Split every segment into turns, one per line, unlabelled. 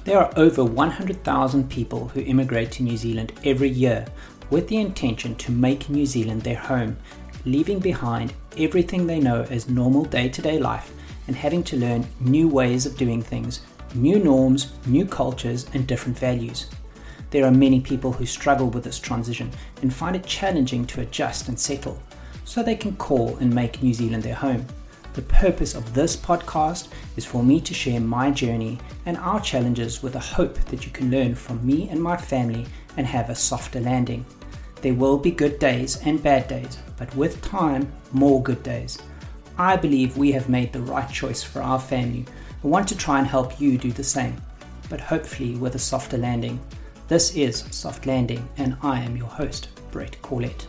There are over 100,000 people who immigrate to New Zealand every year with the intention to make New Zealand their home, leaving behind everything they know as normal day-to-day life and having to learn new ways of doing things, new norms, new cultures, and different values. There are many people who struggle with this transition and find it challenging to adjust and settle, so they can call and make New Zealand their home. The purpose of this podcast is for me to share my journey and our challenges with the hope that you can learn from me and my family and have a softer landing. There will be good days and bad days, but with time, more good days. I believe we have made the right choice for our family and want to try and help you do the same, but hopefully with a softer landing. This is Soft Landing, and I am your host, Brett Corlett.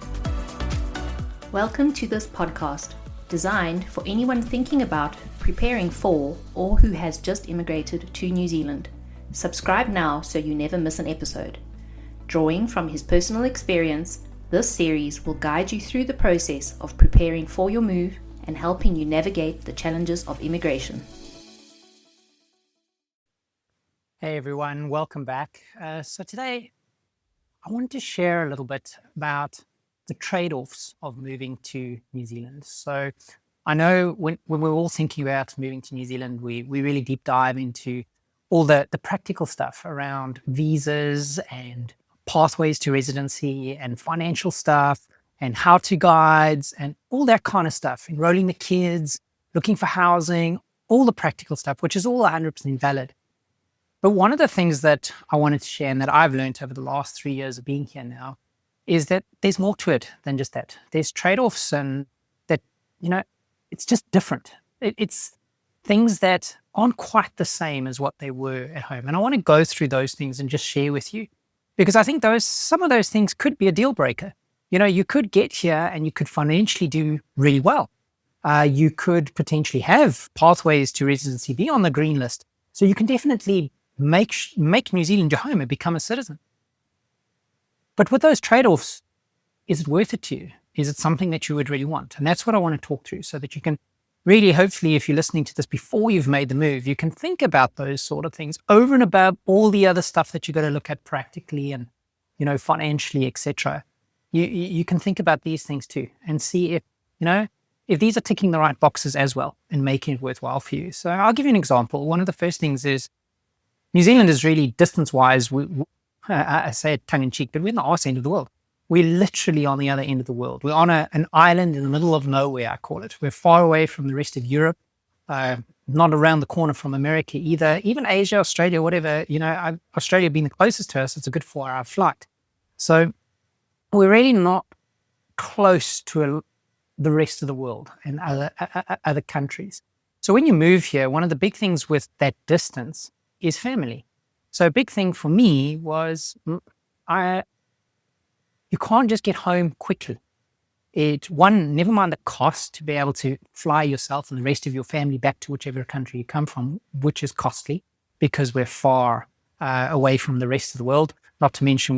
Welcome to this podcast, designed for anyone thinking about preparing for or who has just immigrated to New Zealand. Subscribe now so you never miss an episode. Drawing from his personal experience, this series will guide you through the process of preparing for your move and helping you navigate the challenges of immigration.
Hey everyone, welcome back. So today I wanted to share a little bit about the trade-offs of moving to New Zealand. So I know when we're all thinking about moving to New Zealand, we really deep dive into all the practical stuff around visas and pathways to residency and financial stuff and how-to guides and all that kind of stuff, enrolling the kids, looking for housing, all the practical stuff, which is all 100% valid. But one of the things that I wanted to share and that I've learned over the last 3 years of being here now is that there's more to it than just that. There's trade-offs and that, it's just different. It's things that aren't quite the same as what they were at home. And I want to go through those things and just share with you, because I think some of those things could be a deal breaker. You could get here and you could financially do really well. You could potentially have pathways to residency, be on the green list. So you can definitely make New Zealand your home and become a citizen. But with those trade-offs, is it worth it to you? Is it something that you would really want? And that's what I want to talk through so that you can really, hopefully, if you're listening to this before you've made the move, you can think about those sort of things over and above all the other stuff that you've got to look at practically and, financially, etc. You can think about these things too and see if these are ticking the right boxes as well and making it worthwhile for you. So I'll give you an example. One of the first things is New Zealand is really distance-wise, I say it tongue-in-cheek, but we're in the arse end of the world. We're literally on the other end of the world. We're on an island in the middle of nowhere, I call it. We're far away from the rest of Europe, not around the corner from America either, even Asia, Australia, whatever. Australia being the closest to us, it's a good 4-hour flight. So we're really not close to the rest of the world and other countries. So when you move here, one of the big things with that distance is family. So a big thing for me was you can't just get home quickly. Never mind the cost to be able to fly yourself and the rest of your family back to whichever country you come from, which is costly because we're far away from the rest of the world. Not to mention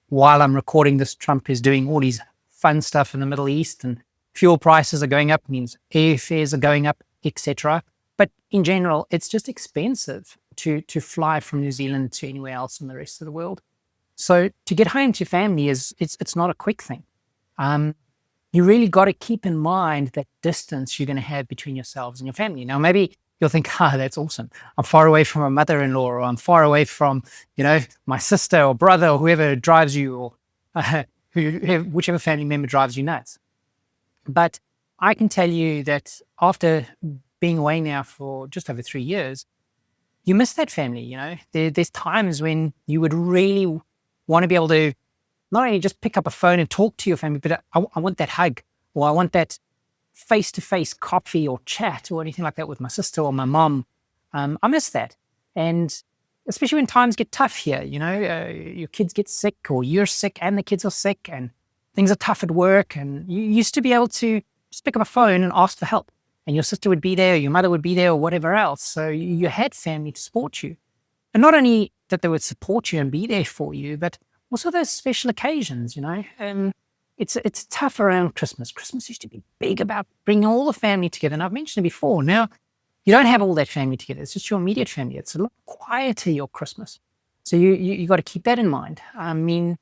while I'm recording this, Trump is doing all these fun stuff in the Middle East and fuel prices are going up, means airfares are going up, etc. But in general, it's just expensive to fly from New Zealand to anywhere else in the rest of the world. So to get home to family it's not a quick thing. You really got to keep in mind that distance you're going to have between yourselves and your family. Now, maybe you'll think, that's awesome. I'm far away from a mother-in-law, or I'm far away from, my sister or brother or whoever drives you, or whichever family member drives you nuts. But I can tell you that after being away now for just over 3 years, you miss that family, There's times when you would really want to be able to not only just pick up a phone and talk to your family, but I want that hug, or I want that face-to-face coffee or chat or anything like that with my sister or my mom. I miss that. And especially when times get tough here, your kids get sick or you're sick and the kids are sick and things are tough at work. And you used to be able to just pick up a phone and ask for help. And your sister would be there, or your mother would be there, or whatever else. So you had family to support you. And not only that they would support you and be there for you, but also those special occasions, It's tough around Christmas. Christmas used to be big about bringing all the family together. And I've mentioned it before. Now, you don't have all that family together. It's just your immediate family. It's a lot quieter your Christmas. So you got to keep that in mind. I mean,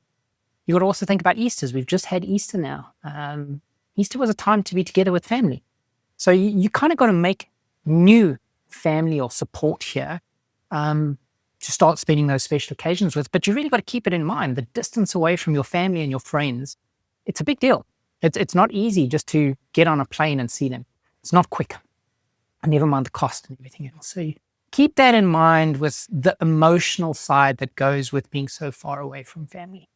you got to also think about Easters. We've just had Easter now. Easter was a time to be together with family. So you kind of got to make new family or support here to start spending those special occasions with. But you really got to keep it in mind. The distance away from your family and your friends, it's a big deal. It's not easy just to get on a plane and see them. It's not quick. And never mind the cost and everything else. So you keep that in mind with the emotional side that goes with being so far away from family,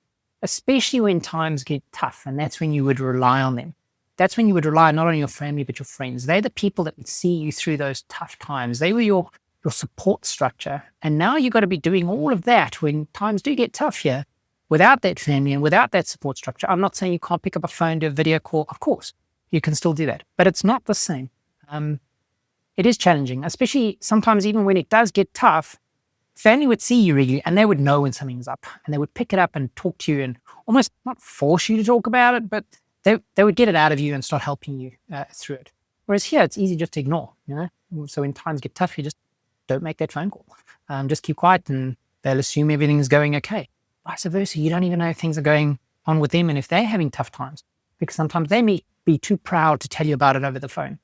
especially when times get tough. And that's when you would rely on them. That's when you would rely not on your family, but your friends. They're the people that would see you through those tough times. They were your support structure. And now you've got to be doing all of that when times do get tough here without that family and without that support structure. I'm not saying you can't pick up a phone, do a video call. Of course, you can still do that, but it's not the same. It is challenging, especially sometimes even when it does get tough, family would see you regularly and they would know when something's up and they would pick it up and talk to you and almost not force you to talk about it, but they would get it out of you and start helping you through it. Whereas here, it's easy just to ignore, So when times get tough, you just don't make that phone call. Just keep quiet and they'll assume everything's going okay. Vice versa, you don't even know if things are going on with them and if they're having tough times, because sometimes they may be too proud to tell you about it over the phone.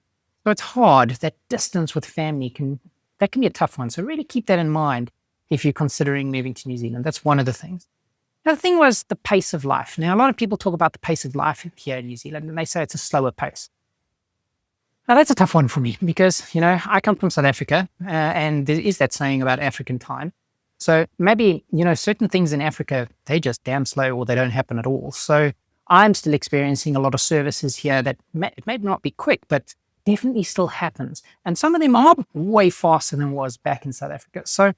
So it's hard. That distance with family can be a tough one. So really keep that in mind if you're considering moving to New Zealand. That's one of the things. Another thing was the pace of life. Now, a lot of people talk about the pace of life here in New Zealand, and they say it's a slower pace. Now, that's a tough one for me because, I come from South Africa, and there is that saying about African time. So maybe, certain things in Africa, they just damn slow or they don't happen at all. So I'm still experiencing a lot of services here that it may not be quick, but definitely still happens. And some of them are way faster than was back in South Africa. So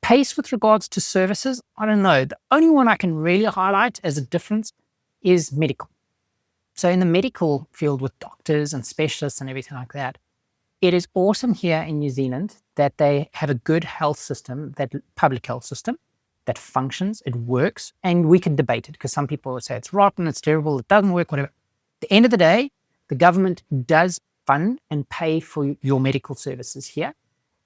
pace with regards to services, I don't know. The only one I can really highlight as a difference is medical. So in the medical field with doctors and specialists and everything like that, it is awesome here in New Zealand that they have a good health system, that public health system that functions, it works, and we can debate it because some people would say it's rotten, it's terrible, it doesn't work, whatever. At the end of the day, the government does fund and pay for your medical services here.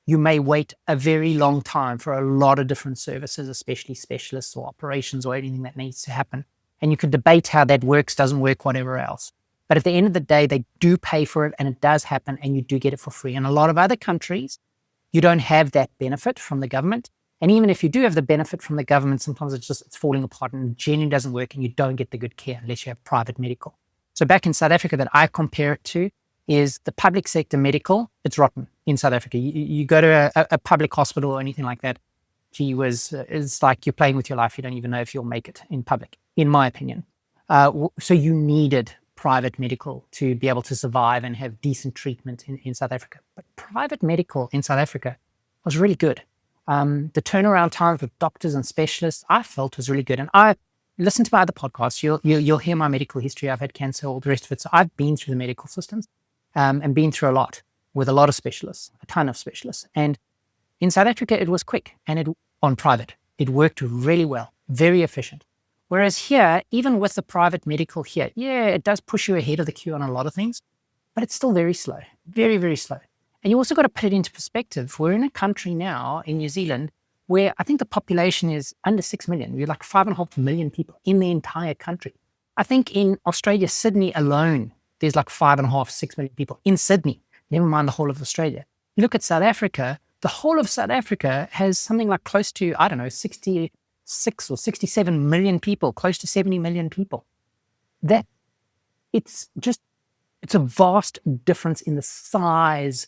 You may wait a very long time for a lot of different services, especially specialists or operations or anything that needs to happen. And you can debate how that works, doesn't work, whatever else. But at the end of the day, they do pay for it and it does happen and you do get it for free. In a lot of other countries, you don't have that benefit from the government. And even if you do have the benefit from the government, sometimes it's falling apart and it genuinely doesn't work and you don't get the good care unless you have private medical. So back in South Africa that I compare it to is the public sector medical. It's rotten in South Africa. You go to a public hospital or anything like that, it's like you're playing with your life. You don't even know if you'll make it in public, in my opinion. So you needed private medical to be able to survive and have decent treatment in South Africa. But private medical in South Africa was really good. The turnaround times with doctors and specialists, I felt was really good. And I listened to my other podcasts. You'll hear my medical history. I've had cancer, all the rest of it. So I've been through the medical systems and been through a lot with a lot of specialists, a ton of specialists. And in South Africa, it was quick and on private. It worked really well, very efficient. Whereas here, even with the private medical here, yeah, it does push you ahead of the queue on a lot of things, but it's still very slow, very, very slow. And you also got to put it into perspective. We're in a country now in New Zealand where I think the population is under 6 million. We're like 5.5 million people in the entire country. I think in Australia, Sydney alone, there's like 5.5, 6 million people in Sydney, never mind the whole of Australia. You look at South Africa, the whole of South Africa has something like close to, 66 or 67 million people, close to 70 million people. It's a vast difference in the size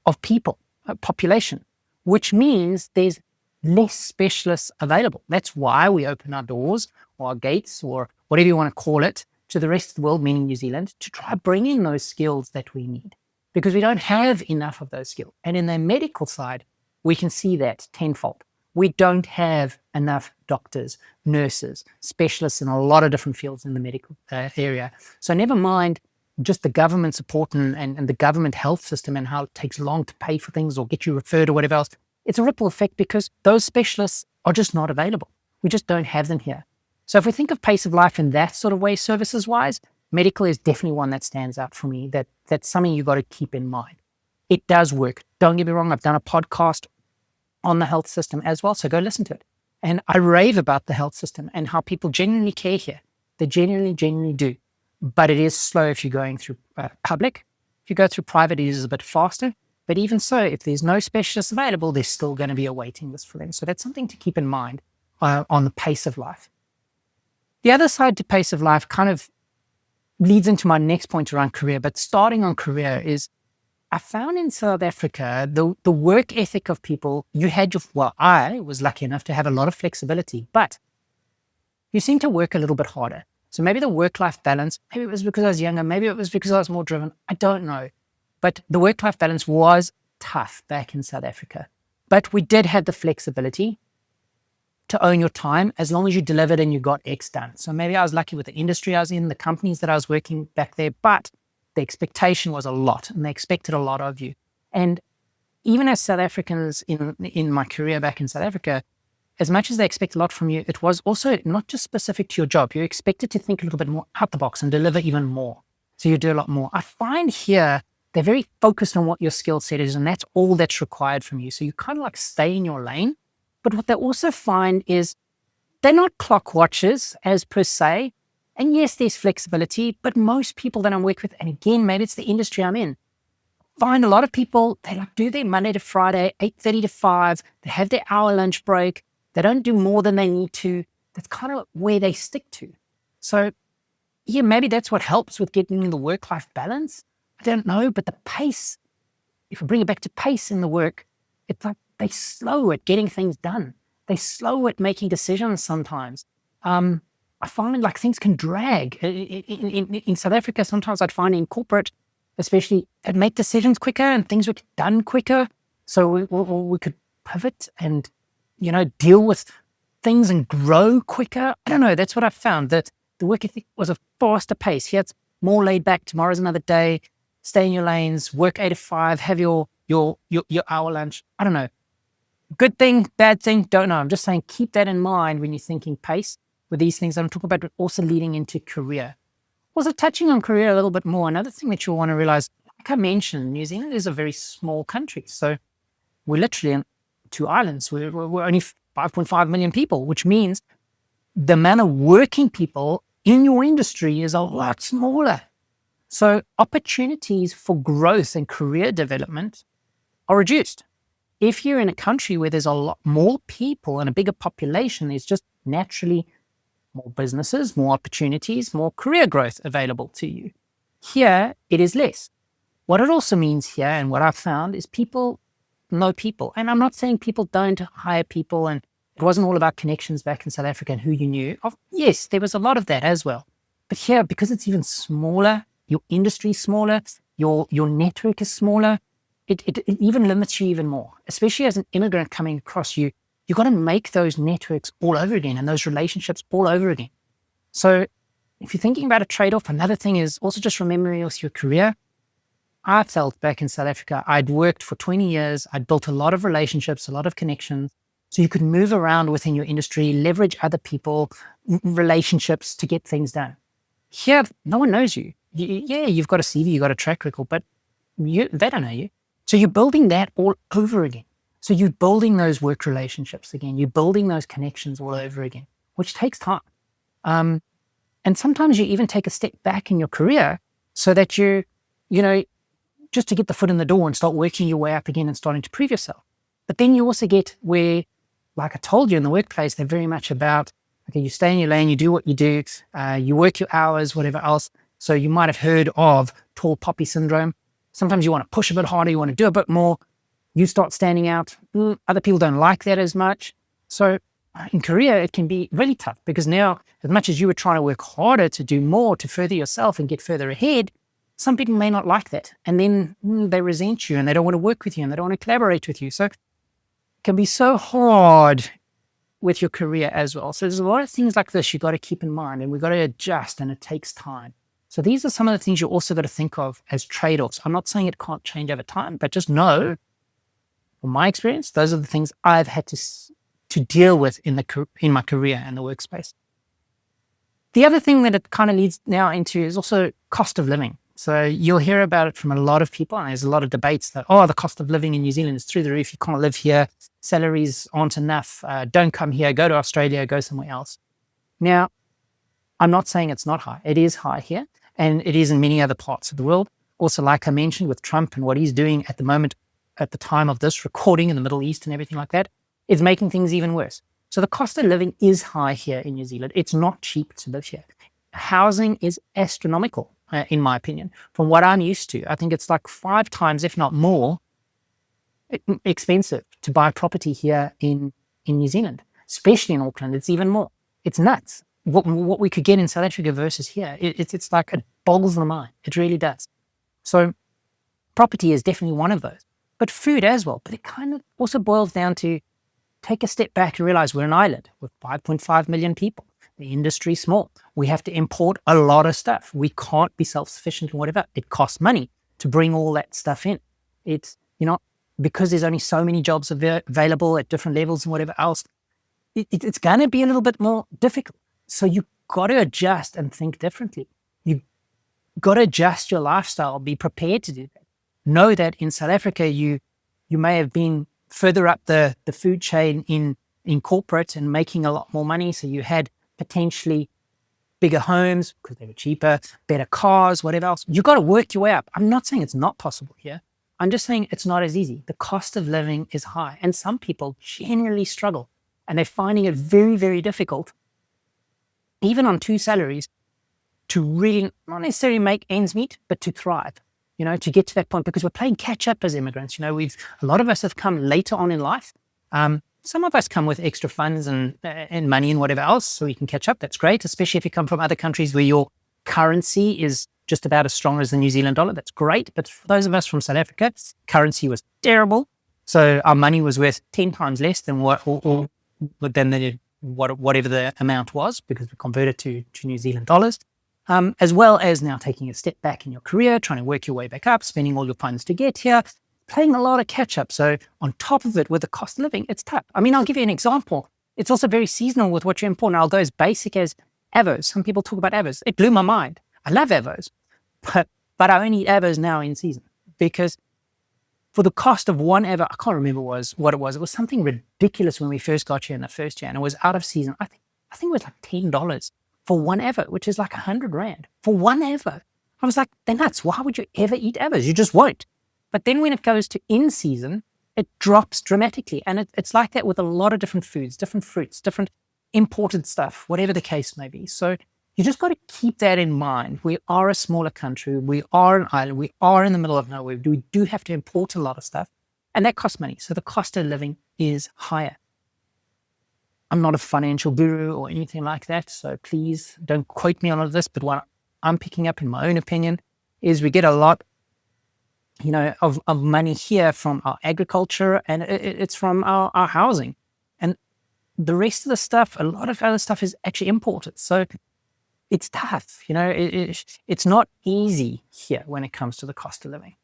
of people, population, which means there's less specialists available. That's why we open our doors or our gates or whatever you want to call it to the rest of the world, meaning New Zealand, to try bring in those skills that we need because we don't have enough of those skills. And in the medical side, we can see that tenfold. We don't have enough doctors, nurses, specialists in a lot of different fields in the medical area. So never mind just the government support and the government health system and how it takes long to pay for things or get you referred or whatever else. It's a ripple effect because those specialists are just not available. We just don't have them here. So if we think of pace of life in that sort of way, services-wise, medical is definitely one that stands out for me. That's something you've got to keep in mind. It does work. Don't get me wrong. I've done a podcast on the health system as well, so go listen to it. And I rave about the health system and how people genuinely care here. They genuinely do. But it is slow if you're going through public. If you go through private, it is a bit faster. But even so, if there's no specialists available, there's still going to be a waiting list for them. So that's something to keep in mind on the pace of life. The other side to pace of life kind of leads into my next point around career, but starting on career is I found in South Africa, the work ethic of people, I was lucky enough to have a lot of flexibility, but you seem to work a little bit harder. So maybe the work-life balance, maybe it was because I was younger, maybe it was because I was more driven, I don't know. But the work-life balance was tough back in South Africa. But we did have the flexibility to own your time as long as you delivered and you got X done. So maybe I was lucky with the industry I was in, the companies that I was working back there, but the expectation was a lot and they expected a lot of you. And even as South Africans in my career back in South Africa, as much as they expect a lot from you, it was also not just specific to your job. You're expected to think a little bit more out the box and deliver even more. So you do a lot more. I find here they're very focused on what your skill set is, and that's all that's required from you. So you kind of like stay in your lane. But what they also find is they're not clock watchers as per se. And yes, there's flexibility, but most people that I work with, and again, maybe it's the industry I'm in, find a lot of people, they like do their Monday to Friday, 8:30 to 5, they have their hour lunch break, they don't do more than they need to. That's kind of where they stick to. So yeah, maybe that's what helps with getting the work-life balance. I don't know, but the pace, if we bring it back to pace in the work, it's like they slow at getting things done. They slow at making decisions sometimes. I find like things can drag. In South Africa, sometimes I'd find in corporate, especially, they'd make decisions quicker and things would get done quicker. So we could pivot and, deal with things and grow quicker. I don't know. That's what I've found, that the work ethic was a faster pace. Here it's more laid back. Tomorrow's another day. Stay in your lanes, work 8 to 5, have your hour lunch. I don't know. Good thing, bad thing, don't know. I'm just saying keep that in mind when you're thinking pace with these things I'm talking about, but also leading into career. Also touching on career a little bit more, another thing that you'll want to realize, like I mentioned, New Zealand is a very small country. So we're literally in 2 islands. We're only 5.5 million people, which means the amount of working people in your industry is a lot smaller. So opportunities for growth and career development are reduced. If you're in a country where there's a lot more people and a bigger population, there's just naturally more businesses, more opportunities, more career growth available to you. Here, it is less. What it also means here, and what I've found, is people know people. And I'm not saying people don't hire people, and it wasn't all about connections back in South Africa and who you knew. Yes, there was a lot of that as well. But here, because it's even smaller, your industry is smaller, your network is smaller, it even limits you even more, especially as an immigrant coming across you. You've got to make those networks all over again and those relationships all over again. So if you're thinking about a trade-off, another thing is also just remembering with your career. I felt back in South Africa, I'd worked for 20 years. I'd built a lot of relationships, a lot of connections. So you could move around within your industry, leverage other people, relationships to get things done. Here, no one knows you. You've got a CV, you've got a track record, but they don't know you. So you're building that all over again. So you're building those work relationships again. You're building those connections all over again, which takes time. And sometimes you even take a step back in your career so that you just to get the foot in the door and start working your way up again and starting to prove yourself. But then you also get where, like I told you in the workplace, they're very much about, okay, you stay in your lane, you do what you do, you work your hours, whatever else. So you might have heard of tall poppy syndrome. Sometimes you want to push a bit harder, you want to do a bit more. You start standing out. Other people don't like that as much. So in Korea, it can be really tough because now, as much as you were trying to work harder to do more, to further yourself and get further ahead, some people may not like that. And then they resent you and they don't want to work with you and they don't want to collaborate with you. So it can be so hard with your career as well. So there's a lot of things like this you got to keep in mind, and we've got to adjust, and it takes time. So these are some of the things you also got to think of as trade-offs. I'm not saying it can't change over time, but just know, from my experience, those are the things I've had to deal with in my career and the workspace. The other thing that it kind of leads now into is also cost of living. So you'll hear about it from a lot of people, and there's a lot of debates that, oh, the cost of living in New Zealand is through the roof. You can't live here. Salaries aren't enough. Don't come here. Go to Australia. Go somewhere else. Now, I'm not saying it's not high. It is high here, and it is in many other parts of the world. Also, like I mentioned, with Trump and what he's doing at the moment, at the time of this recording in the Middle East and everything like that, is making things even worse. So the cost of living is high here in New Zealand. It's not cheap to live here. Housing is astronomical, in my opinion, from what I'm used to. I think it's like 5 times, if not more, expensive to buy property here in New Zealand, especially in Auckland. It's even more. It's nuts. What we could get in South Africa versus here, it's like it boggles the mind. It really does. So property is definitely one of those, but food as well. But it kind of also boils down to take a step back and realize we're an island with 5.5 million people. The industry's small. We have to import a lot of stuff. We can't be self-sufficient in whatever. It costs money to bring all that stuff in. It's, because there's only so many jobs available at different levels and whatever else, it's going to be a little bit more difficult. So you've got to adjust and think differently. You've got to adjust your lifestyle, be prepared to do that. Know that in South Africa, you may have been further up the food chain in corporate and making a lot more money. So you had potentially bigger homes because they were cheaper, better cars, whatever else. You got to work your way up. I'm not saying it's not possible here. I'm just saying it's not as easy. The cost of living is high, and some people genuinely struggle, and they're finding it very, very difficult, even on 2 salaries, to really not necessarily make ends meet, but to thrive, to get to that point, because we're playing catch up as immigrants. A lot of us have come later on in life. Some of us come with extra funds and money and whatever else, so we can catch up. That's great, especially if you come from other countries where your currency is just about as strong as the New Zealand dollar. That's great. But for those of us from South Africa, currency was terrible. So our money was worth 10 times less than whatever the amount was, because we converted to New Zealand dollars. As well as now taking a step back in your career, trying to work your way back up, spending all your funds to get here, playing a lot of catch up. So on top of it, with the cost of living, it's tough. I'll give you an example. It's also very seasonal with what you import. And I'll go as basic as avos. Some people talk about avos. It blew my mind. I love avos, but I only eat avos now in season, because for the cost of one avo, I can't remember what it was. It was something ridiculous when we first got here in the first year, and it was out of season. I think it was like $10 for one avo, which is like 100 Rand for one avo. I was like, they're nuts. Why would you ever eat avos? You just won't. But then when it goes to in season, it drops dramatically. And it's like that with a lot of different foods, different fruits, different imported stuff, whatever the case may be. So you just got to keep that in mind. We are a smaller country. We are an island. We are in the middle of nowhere. We do have to import a lot of stuff, and that costs money. So the cost of living is higher. I'm not a financial guru or anything like that, so please don't quote me on all of this. But what I'm picking up in my own opinion is we get a lot, of money here from our agriculture, and it's from our housing. And the rest of the stuff, a lot of other stuff is actually imported. So it's tough. It's not easy here when it comes to the cost of living.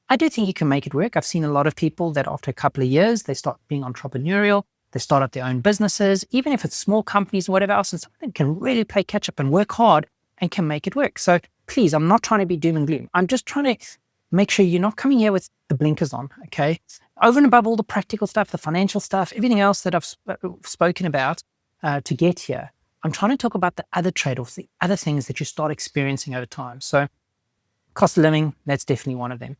I do think you can make it work. I've seen a lot of people that after a couple of years, they start being entrepreneurial. They start up their own businesses, even if it's small companies or whatever else, and something can really play catch up and work hard and can make it work. So please, I'm not trying to be doom and gloom. I'm just trying to make sure you're not coming here with the blinkers on, okay? Over and above all the practical stuff, the financial stuff, everything else that I've spoken about to get here, I'm trying to talk about the other trade-offs, the other things that you start experiencing over time. So cost of living, that's definitely one of them.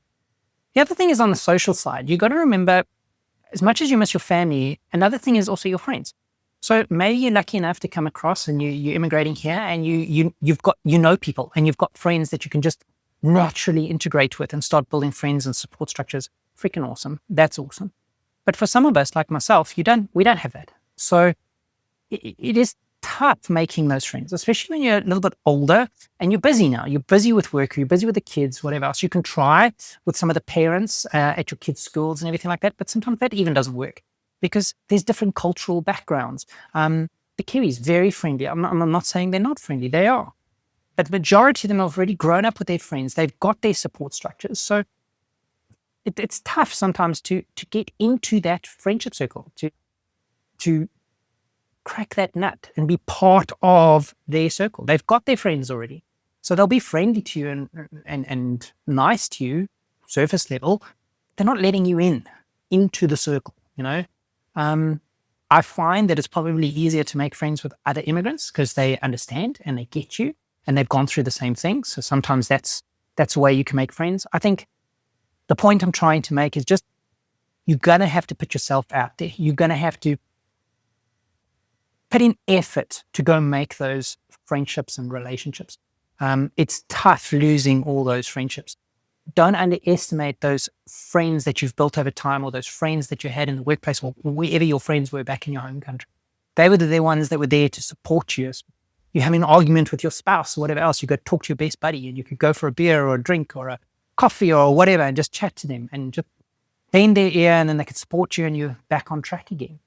The other thing is on the social side. You got to remember, as much as you miss your family, another thing is also your friends. So maybe you're lucky enough to come across and you're immigrating here, and you've got people, and you've got friends that you can just naturally integrate with and start building friends and support structures. Freaking awesome. That's awesome. But for some of us, like myself, we don't have that. So it is tough making those friends, especially when you're a little bit older and you're busy now. You're busy with work, you're busy with the kids, whatever else. You can try with some of the parents at your kids' schools and everything like that, but sometimes that even doesn't work because there's different cultural backgrounds. The Kiwis, very friendly. I'm not saying they're not friendly, they are. But the majority of them have already grown up with their friends. They've got their support structures. So it's tough sometimes to get into that friendship circle, to crack that nut and be part of their circle. They've got their friends already. So they'll be friendly to you and nice to you, surface level. They're not letting you into the circle, I find that it's probably easier to make friends with other immigrants because they understand and they get you and they've gone through the same thing. So sometimes that's a way you can make friends. I think the point I'm trying to make is just you're going to have to put yourself out there. You're going to have to put in effort to go make those friendships and relationships. It's tough losing all those friendships. Don't underestimate those friends that you've built over time or those friends that you had in the workplace or wherever your friends were back in your home country. They were the ones that were there to support you. You're having an argument with your spouse or whatever else, you go talk to your best buddy and you could go for a beer or a drink or a coffee or whatever and just chat to them and just bend their ear and then they could support you and you're back on track again.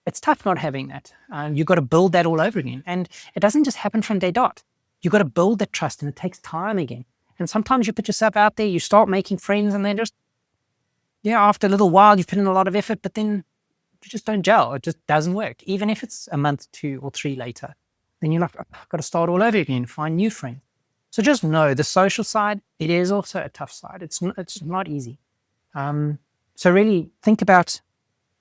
It's tough not having that. You've got to build that all over again. And it doesn't just happen from day dot. You've got to build that trust and it takes time again. And sometimes you put yourself out there, you start making friends and then just, after a little while, you've put in a lot of effort, but then you just don't gel. It just doesn't work. Even if it's a month, 2 or 3 later, then you're like, I've got to start all over again, find new friends. So just know the social side, it is also a tough side. It's not easy. So really think about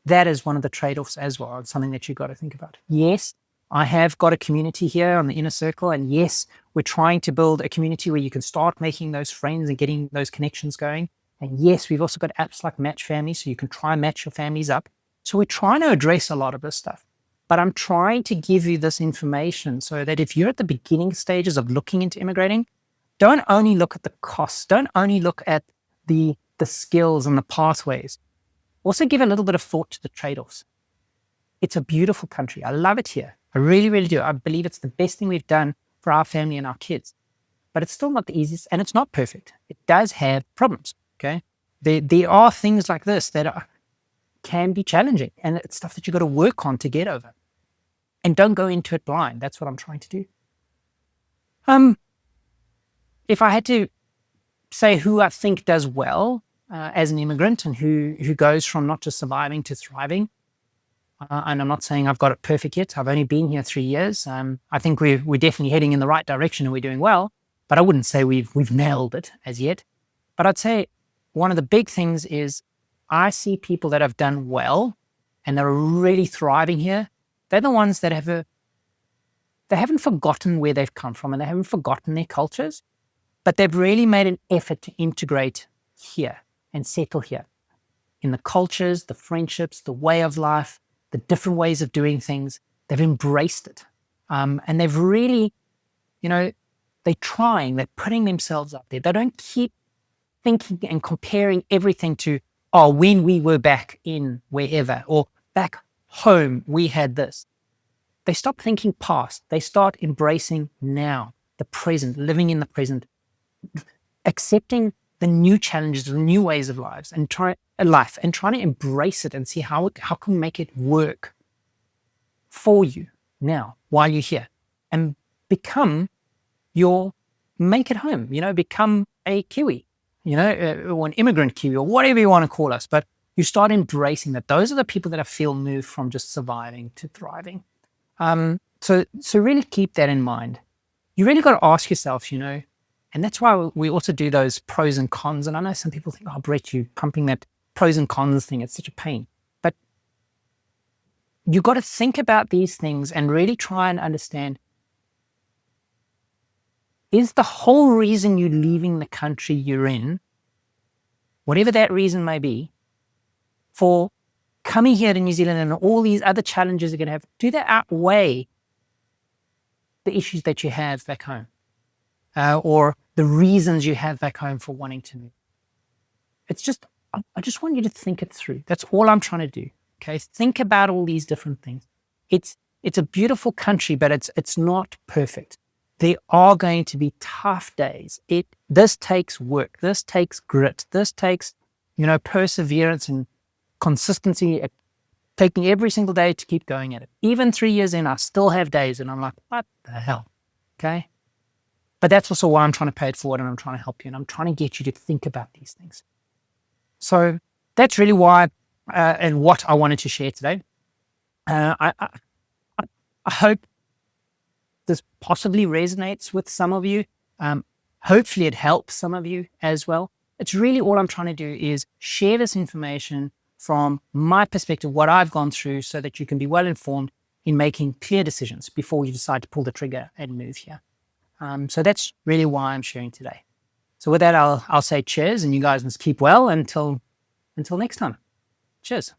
that as one of the trade-offs as well. It's something that you've got to think about. Yes, I have got a community here on the inner circle. And yes, we're trying to build a community where you can start making those friends and getting those connections going. And yes, we've also got apps like Match Family, so you can try and match your families up. So we're trying to address a lot of this stuff. But I'm trying to give you this information so that if you're at the beginning stages of looking into immigrating, don't only look at the costs, don't only look at the skills and the pathways. Also give a little bit of thought to the trade-offs. It's a beautiful country. I love it here. I really, really do. I believe it's the best thing we've done for our family and our kids. But it's still not the easiest, and it's not perfect. It does have problems, okay? There are things like this that can be challenging, and it's stuff that you've got to work on to get over. And don't go into it blind. That's what I'm trying to do. If I had to say who I think does well as an immigrant and who goes from not just surviving to thriving, and I'm not saying I've got it perfect yet. I've only been here 3 years. I think we're definitely heading in the right direction and we're doing well, but I wouldn't say we've nailed it as yet. But I'd say one of the big things is I see people that have done well and they're really thriving here. They're the ones that they haven't forgotten where they've come from and they haven't forgotten their cultures, but they've really made an effort to integrate here and settle here in the cultures, the friendships, the way of life, the different ways of doing things. They've embraced it. And they've really, they're trying, they're putting themselves up there. They don't keep thinking and comparing everything to, when we were back in wherever or back home, we had this. They stop thinking past. They start embracing now, the present, living in the present, accepting the new challenges, the new ways of lives and trying to embrace it and see how can we make it work for you now while you're here and make it home, become a Kiwi, or an immigrant Kiwi or whatever you want to call us. But you start embracing that. Those are the people that I feel move from just surviving to thriving. So really keep that in mind. You really got to ask yourself, and that's why we also do those pros and cons. And I know some people think, Brett, you pumping that pros and cons thing, it's such a pain. But you got to think about these things and really try and understand, is the whole reason you're leaving the country you're in, whatever that reason may be, for coming here to New Zealand and all these other challenges you're going to have, do they outweigh the issues that you have back home? Or the reasons you have back home for wanting to move? I just want you to think it through. That's all I'm trying to do. Okay, think about all these different things. It's a beautiful country, but it's not perfect. There are going to be tough days. This takes work. This takes grit. This takes, perseverance and consistency. Taking every single day to keep going at it. Even 3 years in, I still have days, and I'm like, what the hell? Okay. But that's also why I'm trying to pay it forward and I'm trying to help you and I'm trying to get you to think about these things. So that's really why and what I wanted to share today. I hope this possibly resonates with some of you. Hopefully it helps some of you as well. It's really all I'm trying to do is share this information from my perspective, what I've gone through, so that you can be well informed in making clear decisions before you decide to pull the trigger and move here. So that's really why I'm sharing today. So with that, I'll say cheers, and you guys must keep well until next time. Cheers.